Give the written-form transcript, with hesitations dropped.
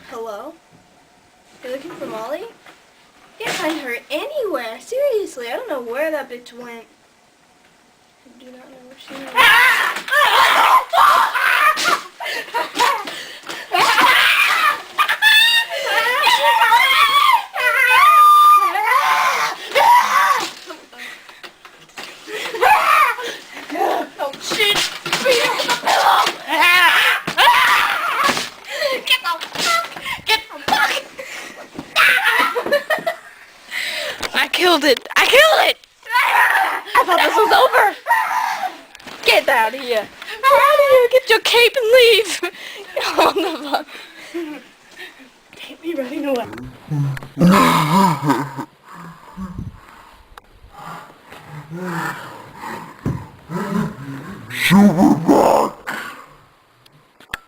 Hello? You're looking for Molly? Can't find her anywhere. Seriously, I don't know where that bitch went. I do not know where she went. Oh shit! Beat her with the pillow! Get the fuck! Get the fuck! I killed it! I killed it! I thought this was over! Get out of here! Get out of here! Get your cape and leave! Oh, the fuck! Can't be running away.